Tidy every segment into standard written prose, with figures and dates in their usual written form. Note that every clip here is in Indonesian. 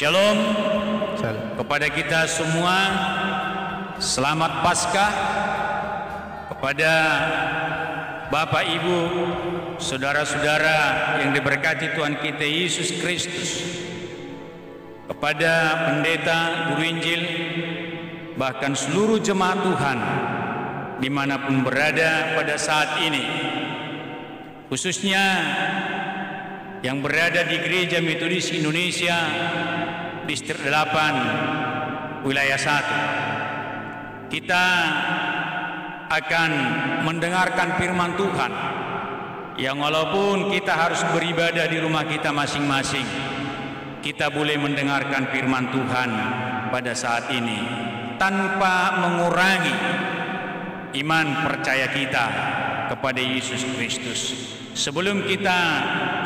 Shalom kepada kita semua. Selamat Paskah kepada Bapak, Ibu, saudara-saudara yang diberkati Tuhan kita Yesus Kristus, kepada pendeta, guru Injil, bahkan seluruh jemaat Tuhan dimanapun berada pada saat ini, khususnya yang berada di Gereja Metodis Indonesia Distrik 8 Wilayah 1. Kita akan mendengarkan firman Tuhan yang walaupun kita harus beribadah di rumah kita masing-masing, kita boleh mendengarkan firman Tuhan pada saat ini tanpa mengurangi iman percaya kita kepada Yesus Kristus. Sebelum kita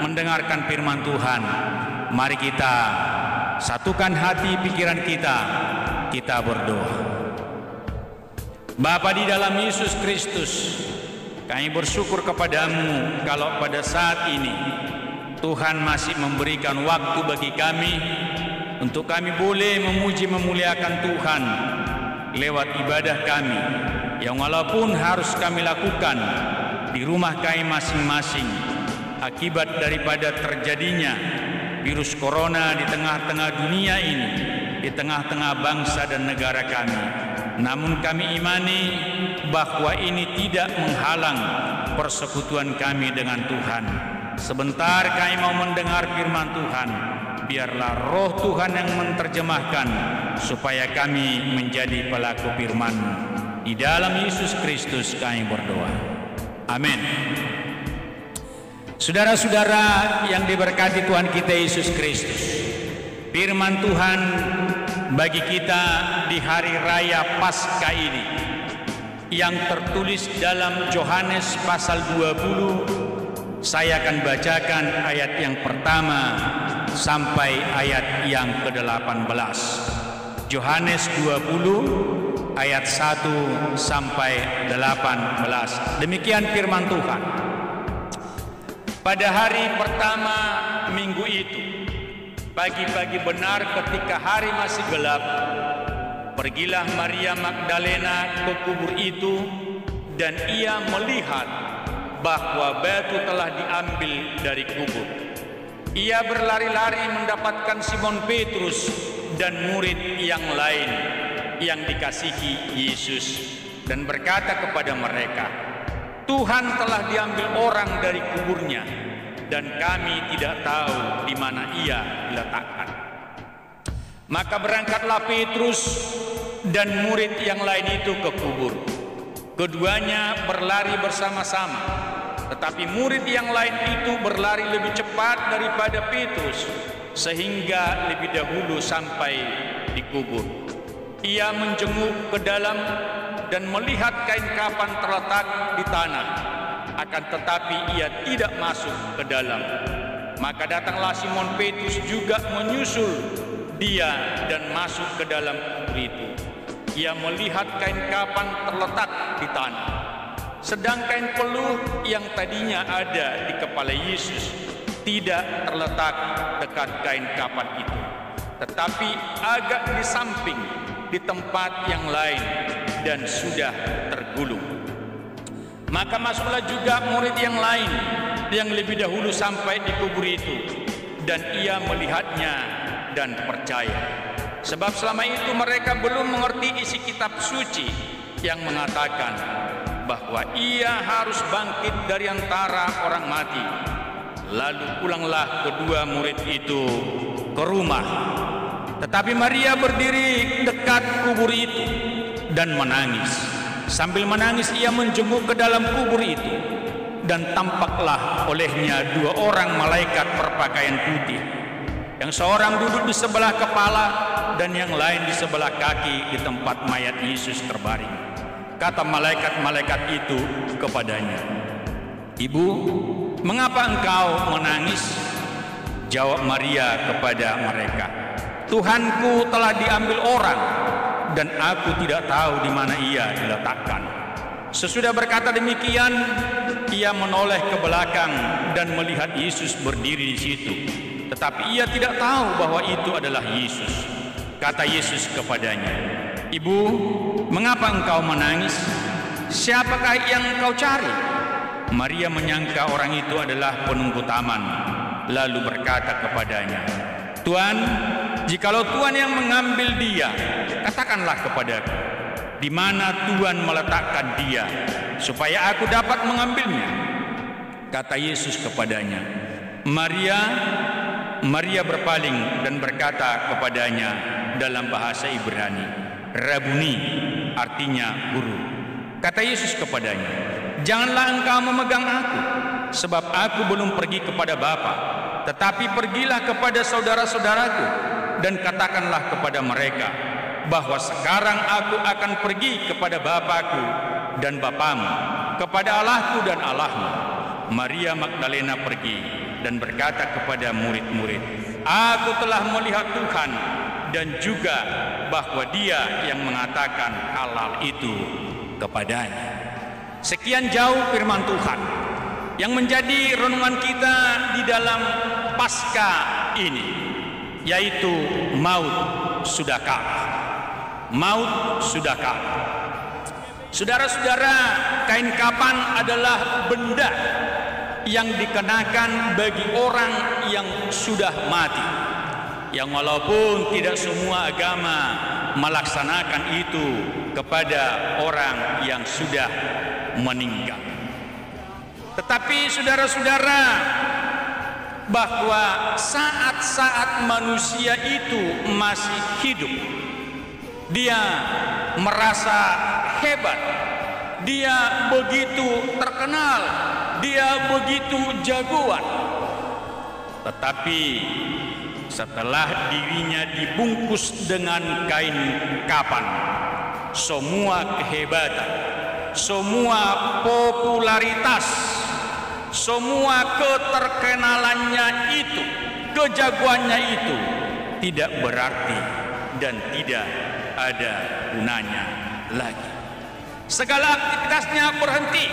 mendengarkan firman Tuhan, mari kita satukan hati pikiran kita berdoa. Bapa di dalam Yesus Kristus, kami bersyukur kepadamu kalau pada saat ini Tuhan masih memberikan waktu bagi kami untuk kami boleh memuji memuliakan Tuhan lewat ibadah kami yang walaupun harus kami lakukan di rumah kami masing-masing akibat daripada terjadinya virus corona di tengah-tengah dunia ini, di tengah-tengah bangsa dan negara kami. Namun kami imani bahwa ini tidak menghalang persekutuan kami dengan Tuhan. Sebentar kami mau mendengar firman Tuhan, biarlah roh Tuhan yang menerjemahkan supaya kami menjadi pelaku firman-Mu. Di dalam Yesus Kristus kami berdoa. Amin. Saudara-saudara yang diberkati Tuhan kita Yesus Kristus, firman Tuhan bagi kita di hari raya Paskah ini yang tertulis dalam Yohanes pasal 20. Saya akan bacakan ayat yang pertama sampai ayat yang ke-18. Yohanes 20 ayat 1 sampai 18. Demikian firman Tuhan. Pada hari pertama minggu itu, pagi-pagi benar ketika hari masih gelap, pergilah Maria Magdalena ke kubur itu, dan ia melihat bahwa batu telah diambil dari kubur. Ia berlari-lari mendapatkan Simon Petrus dan murid yang lain yang dikasihi Yesus, dan berkata kepada mereka, Tuhan telah diambil orang dari kuburnya, dan kami tidak tahu di mana ia diletakkan. Maka berangkatlah Petrus dan murid yang lain itu ke kubur. Keduanya berlari bersama-sama, tetapi murid yang lain itu berlari lebih cepat daripada Petrus, sehingga lebih dahulu sampai di kubur. Ia menjenguk ke dalam dan melihat kain kafan terletak di tanah, akan tetapi ia tidak masuk ke dalam. Maka datanglah Simon Petrus juga menyusul dia dan masuk ke dalam kubur itu. Ia melihat kain kafan terletak di tanah, sedang kain peluh yang tadinya ada di kepala Yesus tidak terletak dekat kain kafan itu, tetapi agak di samping di tempat yang lain dan sudah tergulung. Maka masuklah juga murid yang lain yang lebih dahulu sampai di kubur itu, dan ia melihatnya dan percaya. Sebab selama itu mereka belum mengerti isi kitab suci yang mengatakan bahwa ia harus bangkit dari antara orang mati. Lalu pulanglah kedua murid itu ke rumah. Tetapi Maria berdiri dekat kubur itu dan menangis. Sambil menangis ia menjenguk ke dalam kubur itu, dan tampaklah olehnya dua orang malaikat berpakaian putih, yang seorang duduk di sebelah kepala dan yang lain di sebelah kaki di tempat mayat Yesus terbaring. Kata malaikat-malaikat itu kepadanya, Ibu, mengapa engkau menangis? Jawab Maria kepada mereka, Tuhanku telah diambil orang, dan aku tidak tahu di mana ia diletakkan. Sesudah berkata demikian, ia menoleh ke belakang dan melihat Yesus berdiri di situ, tetapi ia tidak tahu bahwa itu adalah Yesus. Kata Yesus kepadanya, "Ibu, mengapa engkau menangis? Siapakah yang engkau cari?" Maria menyangka orang itu adalah penunggu taman, lalu berkata kepadanya, "Tuan, jikalau Tuan yang mengambil dia, katakanlah kepadaku, di mana Tuan meletakkan dia, supaya aku dapat mengambilnya." Kata Yesus kepadanya, "Maria." Maria berpaling dan berkata kepadanya dalam bahasa Ibrani, "Rabuni," artinya guru. Kata Yesus kepadanya, "Janganlah engkau memegang aku, sebab aku belum pergi kepada Bapa, tetapi pergilah kepada saudara-saudaraku dan katakanlah kepada mereka bahwa sekarang aku akan pergi kepada Bapakku dan Bapamu, kepada Allahku dan Allahmu." Maria Magdalena pergi dan berkata kepada murid-murid, "Aku telah melihat Tuhan, dan juga bahwa Dia yang mengatakan hal-hal itu kepadanya." Sekian jauh firman Tuhan yang menjadi renungan kita di dalam Paskah ini, yaitu maut sudah kalah. Maut sudah kalah. Saudara-saudara, kain kapan adalah benda yang dikenakan bagi orang yang sudah mati, yang walaupun tidak semua agama melaksanakan itu kepada orang yang sudah meninggal. Tetapi saudara-saudara, bahwa saat-saat manusia itu masih hidup, dia merasa hebat, dia begitu terkenal, dia begitu jagoan. Tetapi setelah dirinya dibungkus dengan kain kapan, semua kehebatan, semua popularitas, semua keterkenalannya itu, kejagoannya itu tidak berarti dan tidak ada gunanya lagi. Segala aktivitasnya berhenti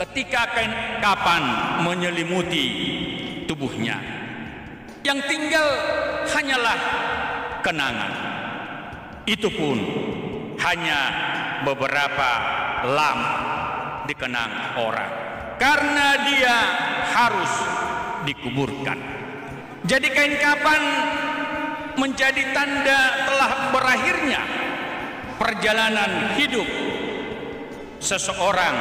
ketika kain kapan menyelimuti tubuhnya. Yang tinggal hanyalah kenangan. Itu pun hanya beberapa lama dikenang orang, karena dia harus dikuburkan. Jadi kain kapan menjadi tanda telah berakhirnya perjalanan hidup seseorang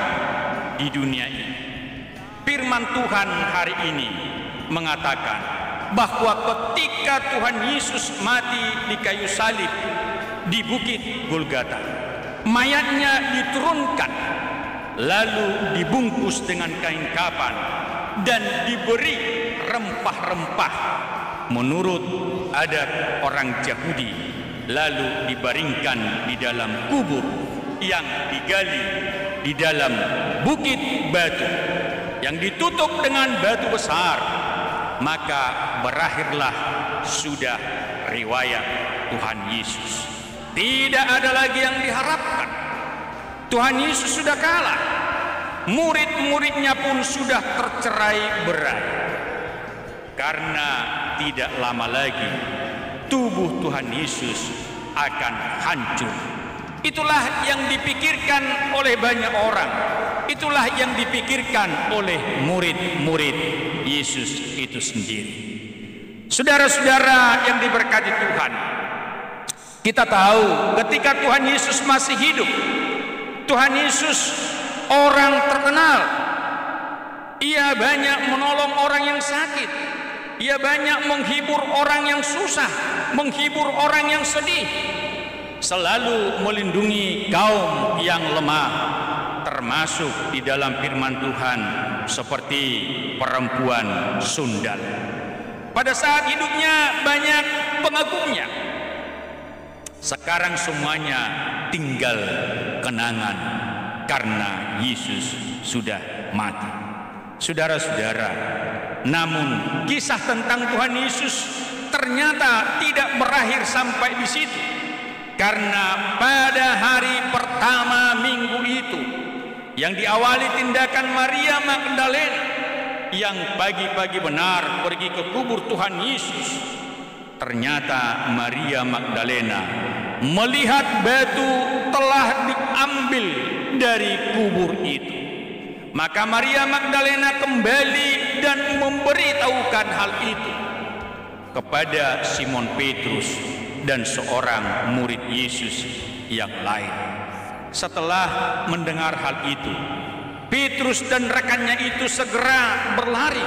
di dunia ini. Firman Tuhan hari ini mengatakan bahwa ketika Tuhan Yesus mati di kayu salib di bukit Golgota, mayatnya diturunkan lalu dibungkus dengan kain kapan dan diberi rempah-rempah menurut adat orang Yahudi, lalu dibaringkan di dalam kubur yang digali di dalam bukit batu yang ditutup dengan batu besar. Maka berakhirlah sudah riwayat Tuhan Yesus. Tidak ada lagi yang diharapkan. Tuhan Yesus sudah kalah. Murid-muridnya pun sudah tercerai berai. Karena tidak lama lagi tubuh Tuhan Yesus akan hancur. Itulah yang dipikirkan oleh banyak orang. Itulah yang dipikirkan oleh murid-murid Yesus itu sendiri. Saudara-saudara yang diberkati Tuhan, kita tahu ketika Tuhan Yesus masih hidup, Tuhan Yesus orang terkenal. Ia banyak menolong orang yang sakit. Ia banyak menghibur orang yang susah, menghibur orang yang sedih, selalu melindungi kaum yang lemah, termasuk di dalam firman Tuhan seperti perempuan sundal. Pada saat hidupnya banyak pengagumnya. Sekarang semuanya tinggal kenangan karena Yesus sudah mati. Saudara-saudara, namun kisah tentang Tuhan Yesus ternyata tidak berakhir sampai di situ. Karena pada hari pertama minggu itu, yang diawali tindakan Maria Magdalena, yang pagi-pagi benar pergi ke kubur Tuhan Yesus, ternyata Maria Magdalena melihat batu telah diambil dari kubur itu. Maka Maria Magdalena kembali dan memberitahukan hal itu kepada Simon Petrus dan seorang murid Yesus yang lain. Setelah mendengar hal itu, Petrus dan rekannya itu segera berlari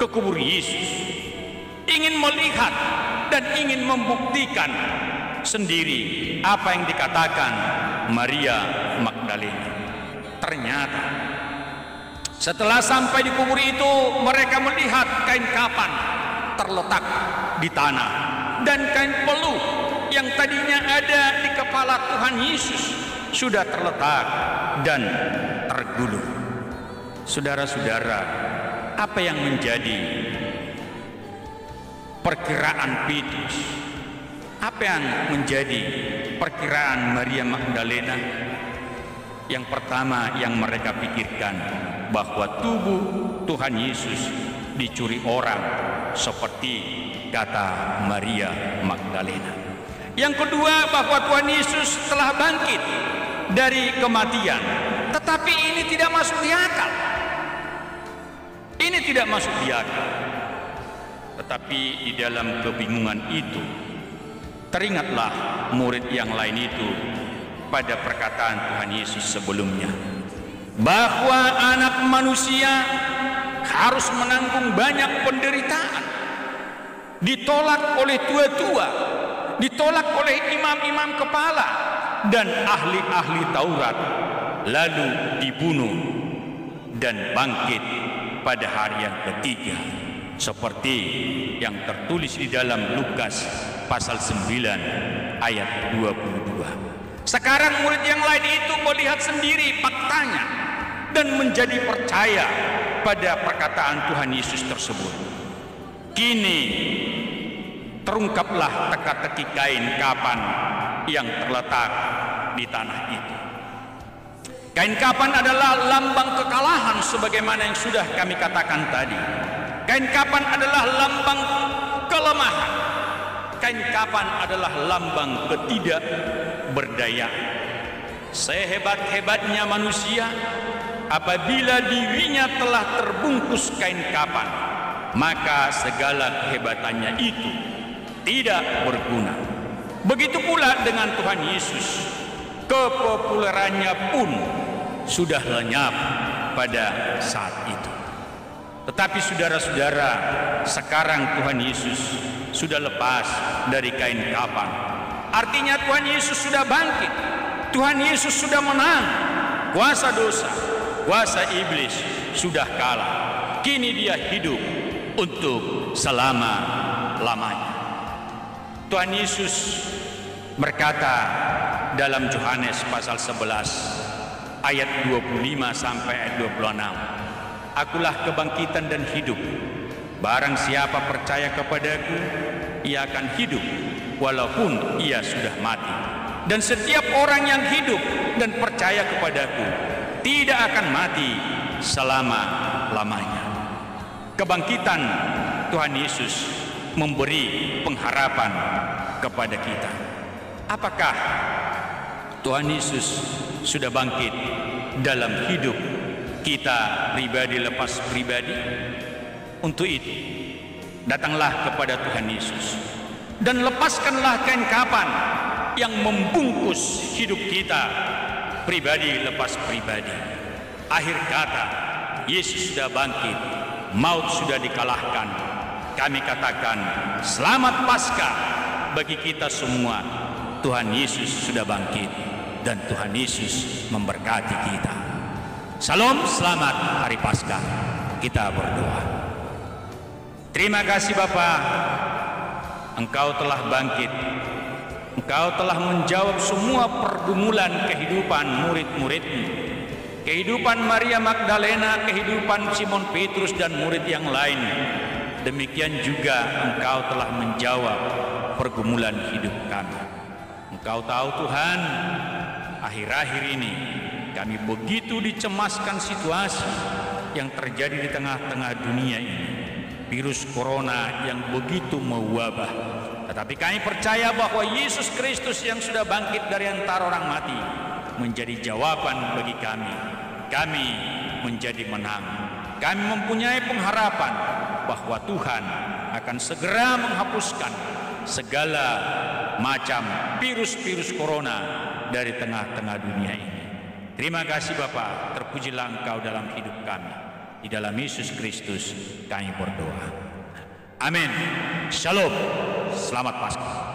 ke kubur Yesus, ingin melihat dan ingin membuktikan sendiri apa yang dikatakan Maria Magdalena. Ternyata setelah sampai di kubur itu, mereka melihat kain kapan terletak di tanah, dan kain peluh yang tadinya ada di kepala Tuhan Yesus sudah terletak dan tergulung. Saudara-saudara, apa yang menjadi perkiraan Petrus? Apa yang menjadi perkiraan Maria Magdalena? Yang pertama yang mereka pikirkan, bahwa tubuh Tuhan Yesus dicuri orang, seperti kata Maria Magdalena. Yang kedua, bahwa Tuhan Yesus telah bangkit dari kematian. Tetapi ini tidak masuk di akal. Ini tidak masuk di akal. Tetapi di dalam kebingungan itu, teringatlah murid yang lain itu pada perkataan Tuhan Yesus sebelumnya, bahwa anak manusia harus menanggung banyak penderitaan, ditolak oleh tua-tua, ditolak oleh imam-imam kepala dan ahli-ahli Taurat, lalu dibunuh dan bangkit pada hari yang ketiga, seperti yang tertulis di dalam Lukas pasal 9 ayat 22. Sekarang murid yang lain itu melihat sendiri faktanya dan menjadi percaya pada perkataan Tuhan Yesus tersebut. Kini terungkaplah teka-teki kain kapan yang terletak di tanah itu. Kain kapan adalah lambang kekalahan sebagaimana yang sudah kami katakan tadi. Kain kapan adalah lambang kelemahan. Kain kapan adalah lambang ketidakberdayaan. Sehebat-hebatnya manusia, apabila dirinya telah terbungkus kain kapan, maka segala kehebatannya itu tidak berguna. Begitu pula dengan Tuhan Yesus, kepopulerannya pun sudah lenyap pada saat itu. Tetapi saudara-saudara, sekarang Tuhan Yesus sudah lepas dari kain kapan. Artinya Tuhan Yesus sudah bangkit. Tuhan Yesus sudah menang. Kuasa dosa, kuasa iblis sudah kalah. Kini dia hidup untuk selama-lamanya. Tuhan Yesus berkata dalam Yohanes pasal 11 ayat 25 sampai ayat 26. Akulah kebangkitan dan hidup. Barang siapa percaya kepadaku, ia akan hidup walaupun ia sudah mati. Dan setiap orang yang hidup dan percaya kepadaku tidak akan mati selama-lamanya. Kebangkitan Tuhan Yesus memberi pengharapan kepada kita. Apakah Tuhan Yesus sudah bangkit dalam hidup kita pribadi lepas pribadi? Untuk itu, datanglah kepada Tuhan Yesus dan lepaskanlah kain kapan yang membungkus hidup kita pribadi lepas pribadi. Akhir kata, Yesus sudah bangkit, maut sudah dikalahkan. Kami katakan selamat Paskah bagi kita semua. Tuhan Yesus sudah bangkit dan Tuhan Yesus memberkati kita. Salam, selamat hari Paskah. Kita berdoa. Terima kasih Bapa, Engkau telah bangkit. Engkau telah menjawab semua pergumulan kehidupan murid-murid-Mu. Kehidupan Maria Magdalena, kehidupan Simon Petrus dan murid yang lain. Demikian juga Engkau telah menjawab pergumulan hidup kami. Engkau tahu Tuhan, akhir-akhir ini kami begitu dicemaskan situasi, yang terjadi di tengah-tengah dunia ini, virus corona yang begitu mewabah. Tetapi kami percaya bahwa Yesus Kristus yang sudah bangkit dari antara orang mati menjadi jawaban bagi kami. Kami menjadi menang. Kami mempunyai pengharapan bahwa Tuhan akan segera menghapuskan segala macam virus-virus corona dari tengah-tengah dunia ini. Terima kasih Bapa, terpujilah Engkau dalam hidup kami. Di dalam Yesus Kristus kami berdoa. Amin. Shalom. Selamat Paskah.